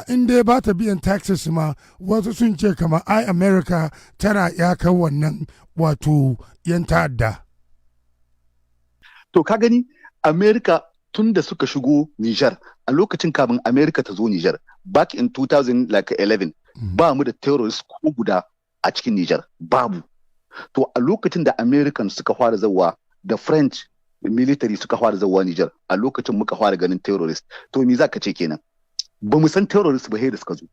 in dai ba ta biyan taxes ma wasu sun ce kamar ai America tana iyakar wannan wato yan ta'adda. To ka gani America tun da suka shigo Niger a lokacin kamin America ta zo Niger back in 2011 ba mu da terrorist ko guda a cikin Niger babu. To a lokacin da American suka fara zawa da French military suka fara zawa Niger a lokacin muka fara ganin terrorist. To me za ka ce kenan? Ba mu san terrorist ba da suka zo.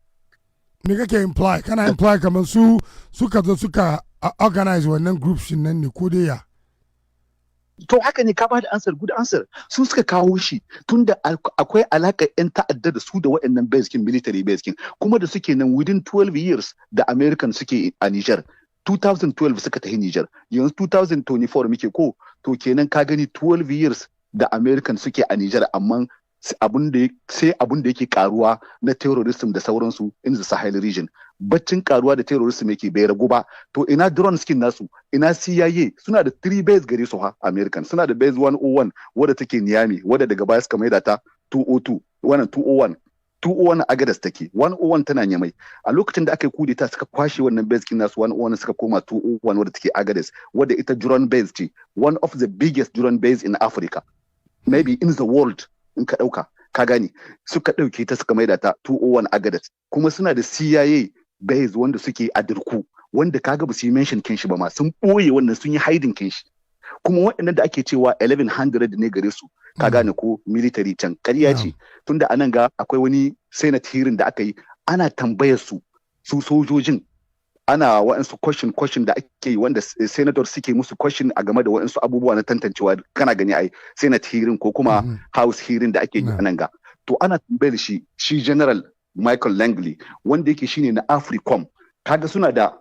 Me kake imply? Kana imply kamar su suka zo suka organize wannan groups nan ne ko dai ya? To haka ne ka ba da answer, good answer. Su suka kawo shi tunda akwai alaka 'yan ta'adda da su da waɗannan baskin military baskin kuma da suke nan within 12 years da American suke a Niger. 2012 suka tafi Niger, yanzu 2024 muke ko to kenan ka gani 12 years da American suke a Niger amma sai abun da yake karuwa na terrorism da sauransu in the Sahel region. Baccin karuwa da terrorism yake bai ragu ba. To ina drone skin nasu, ina CIA suna da 3 base gare su ha American. Suna da base 101 wadda take Niamey wadda daga baya suka maida ta 202, wannan 201. 201 Agadas take, 101 tana Nyamai. A lokacin da aka yi kudeta suka kwashe wannan base kin nasu 101 suka koma 201 wadda take Agadas, wadda ita drone base ce, one of the biggest drone base in Africa. Maybe in the world. In ka ɗauka ka gane suka ɗauke ta suka maida ta 201 Agadas kuma suna da CIA base wanda suke a Dirku wanda kaga ba su yi mention kin shi ba ma sun ɓoye wannan sun yi hiding kin shi kuma waɗannan da ake cewa 1100 ne gare su ka gane ko military can ƙarya ce tunda anan ga akwai wani senate hearing da aka yi ana tambayar su sojojin ana waɗansu question da ake yi wanda senator suke musu question a game da waɗansu abubuwa na tantancewa kana gani ai senate hearing ko kuma house hearing da ake yi nan ga to ana tambayar shi general Michael Langley wanda yake shine na Africom kaga suna da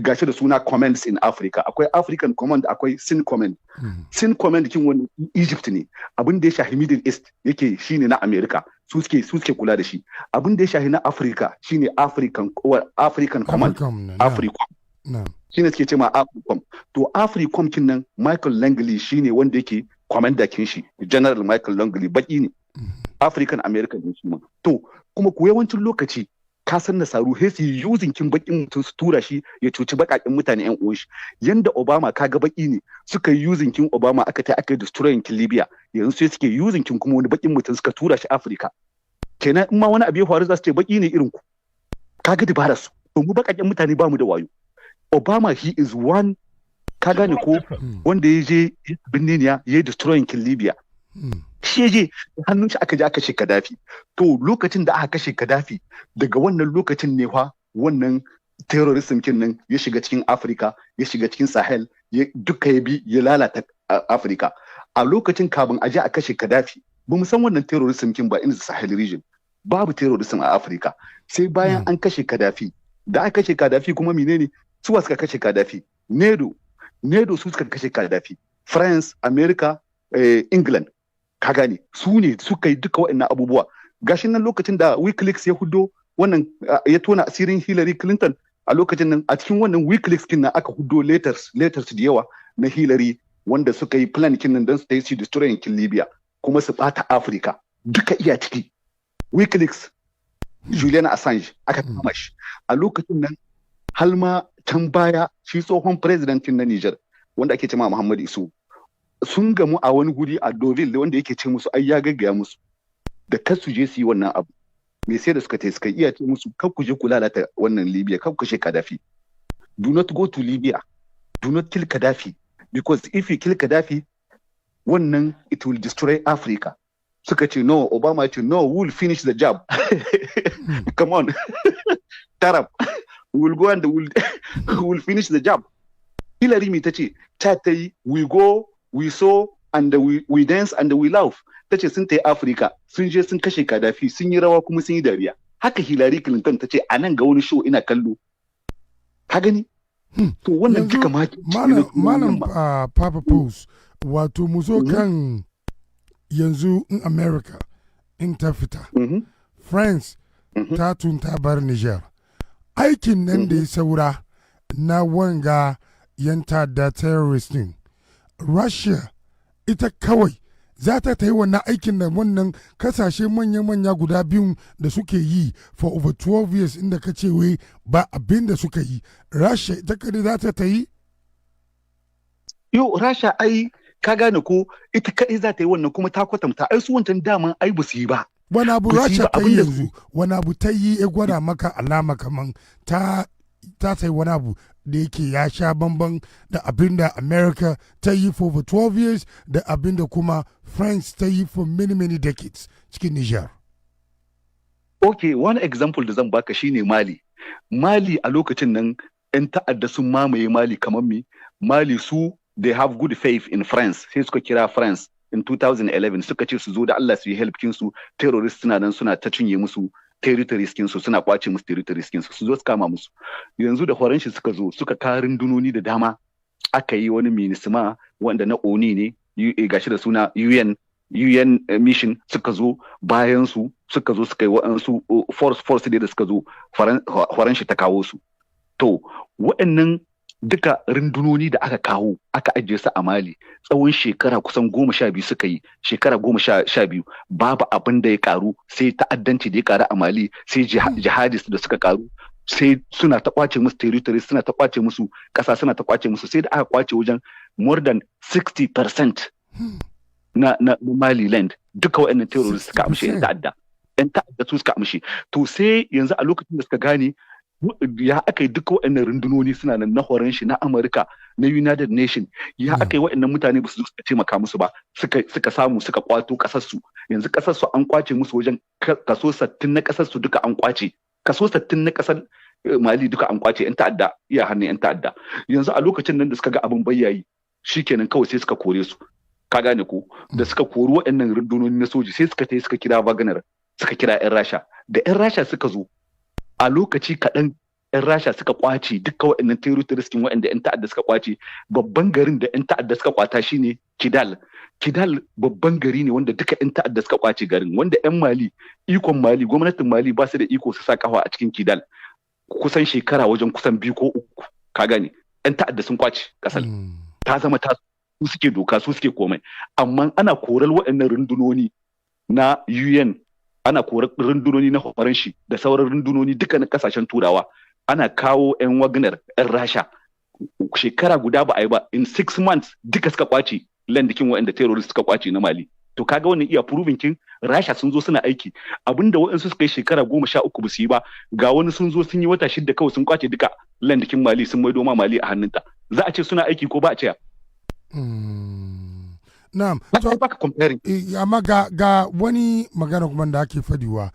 gashi da suna commands in Africa akwai African command akwai Sin command Sin command kin wani Egypt ne abin da ya shahi Middle East yake shine na America su suke kula da shi abin da ya shahi na Africa shine African command Africom shine suke cewa Africom to Africom kin nan Michael Langley shine wanda yake commander kin shi General Michael Langley baki ne African American ne shi to kuma ku yawancin lokaci ka san nasaru sai su yi using kin bakin mutum su tura shi ya cuci bakakin mutane yan uwan shi yanda Obama kaga baki ne suka yi using kin Obama aka yi destroying kin Libya yanzu sai suke using kin kuma wani bakin mutum suka tura shi Africa kenan in ma wani abu ya faru za su ce baki ne irin ku kaga dabarar su to mu bakakin mutane ba mu da wayo Obama he is one ka gane ko wanda ya je binneniya ya yi destroying kin Libya shi je hannun shi aka je aka kashe Gaddafi to lokacin da aka kashe Gaddafi daga wannan lokacin ne fa wannan terrorism kin nan ya shiga cikin Africa ya shiga cikin Sahel duka ya bi ya lalata Africa a lokacin kabin aje a kashe Gaddafi ba mu san wannan terrorism kin ba in the Sahel region babu terrorism a Africa sai bayan an kashe Gaddafi da aka kashe Gaddafi kuma menene su suka kashe Gaddafi NATO su suka kashe Gaddafi France America England ka gane su ne suka yi duka waɗannan abubuwa gashin nan lokacin da WikiLeaks ya hudo wannan ya tona asirin Hillary Clinton a lokacin nan a cikin wannan WikiLeaks kin nan aka hudo letters da yawa na Hillary wanda suka yi plan kin nan don su yi su destroying kin Libya kuma su bata Africa duka iya ciki WikiLeaks Julian Assange aka kama shi a lokacin nan halma can baya shi tsohon president na Niger wanda ake cewa Muhammad Isu sun gamu a wani guri a Deauville wanda yake ce musu ai ya gaggaya musu da kar su je su yi wannan abu me sai da suka suka iya ce musu kar ku je ku lalata wannan Libya kar ku kashe Gaddafi do not go to Libya do not kill Gaddafi because if you kill Gaddafi wannan it will destroy Africa suka ce no Obama ce no we will finish the job come on Tarab we will go and we will finish the job Hillary me tace ta yi we go we saw and we dance and we laugh tace sun tayi Africa sun je sun kashe Gaddafi sun yi rawa kuma sun yi dariya haka Hillary Clinton tace a nan ga wani show ina kallo ka gani to wannan duka malam Papa Pose wato mu zo kan yanzu in America in ta fita France ta tunta bar Niger aikin nan da ya saura na wanga yan ta'adda terrorist din Russia ita kawai za ta yi wannan aikin da wannan kasashe manya-manya guda biyun da suke yi for over 12 years inda ka ce wai ba abin da suka yi. Rasha ita kadai za ta yi? Yo, Rasha ai ka gane ko ita kadai za ta yi wannan kuma ta kwatanta ai su wancan daman ai ba su yi ba. Wani abu Rasha ta yi yanzu, wani abu ta yi ya gwada maka alama kaman ta yi wani abu da yake ya sha bamban da abin da America ta yi for over 12 years da abin da kuma France ta yi for many decades cikin Niger. Okay, one example da zan baka shine Mali. Mali a lokacin nan 'yan ta'adda sun mamaye Mali kamar mi. Mali su they have good faith in France, sai suka kira France in 2011 suka ce su zo da Allah su yi help kinsu, terrorists suna nan suna ta cinye musu territories kinsu, suna kwace musu territories kinsu, su zo su kama musu. Yanzu da horon shi suka zo suka karin dunoni da dama, aka yi wani minisma wanda na ONI ne, gashi da suna UN mission suka zo bayan su suka zo suka yi wa'ansu force da suka zo horon shi ta kawo su. To waɗannan duka rundunoni da aka kawo aka ajiye su a Mali tsawon shekara kusan 12 suka yi, shekara 12 babu abin da ya karu sai ta'addanci da ya karu a Mali, sai jihadis da suka karu, sai suna ta kwace musu territory, suna ta kwace musu kasa, suna ta kwace musu, sai da aka kwace wajen more than 60% na Mali land. Duka waɗannan terrorists suka amshe yan ta'adda su suka amshe. To sai yanzu a lokacin da suka gane ya aka yi duka waɗannan rundunoni suna nan na horon shi na Amurka, na United Nation, ya aka yi waɗannan mutane ba su suka taimaka musu ba, suka samu suka kwato ƙasarsu. Yanzu ƙasarsu an kwace musu wajen kaso 60 na ƙasarsu duka an kwace, kaso 60 na ƙasar Mali duka an kwace, yan ta'adda iya hannun yan ta'adda. Yanzu a lokacin nan da suka ga abin bayyayi shikenan kawai sai suka kore su, ka gane ko, da suka kori waɗannan rundunoni na soji sai suka tai suka kira Wagner, suka kira yan Rasha, da yan Rasha suka zo a lokaci kaɗan 'yan Rasha suka kwace duka waɗannan terroristin waɗanda 'yan ta'adda suka kwace. Babban garin da 'yan ta'adda suka kwata shine Kidal. Kidal babban gari ne wanda duka 'yan ta'adda suka kwace garin, wanda 'yan Mali, ikon Mali, gwamnatin Mali ba su da iko su sa kafa a cikin Kidal kusan shekara wajen kusan 2 ko 3, ka gane. 'Yan ta'adda sun kwace kasar, ta zama ta su suke doka, su suke komai. Amma ana korar waɗannan rundunoni na UN, ana korar rundunoni na horon shi da sauran rundunoni duka na kasashen turawa, ana kawo 'yan Wagner 'yan Rasha. Shekara guda ba a yi ba, in 6 months duka suka kwace landikin waɗanda terrorist suka kwace na Mali. To kaga wannan iya proving kin Rasha sun zo suna aiki, abinda waɗansu suka yi shekara 13 ba su yi ba, ga wani sun zo sun yi wata 6 kawai sun kwace duka landikin Mali, sun maido ma Mali a hannunta. Za a ce suna aiki ko ba a ce? Na'am. So baka comparing. Amma ga wani magana kuma da ake fadiwa,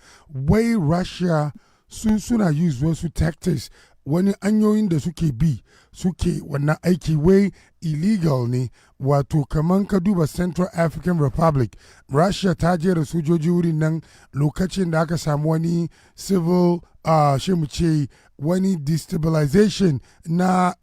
wai Russia suna use wasu tactics, wani hanyoyin da suke bi suke wannan aiki wai illegal ne. Wato kaman ka duba Central African Republic, Russia ta jera sojoji wurin nan lokacin da aka samu wani civil shi mu ce wani destabilization na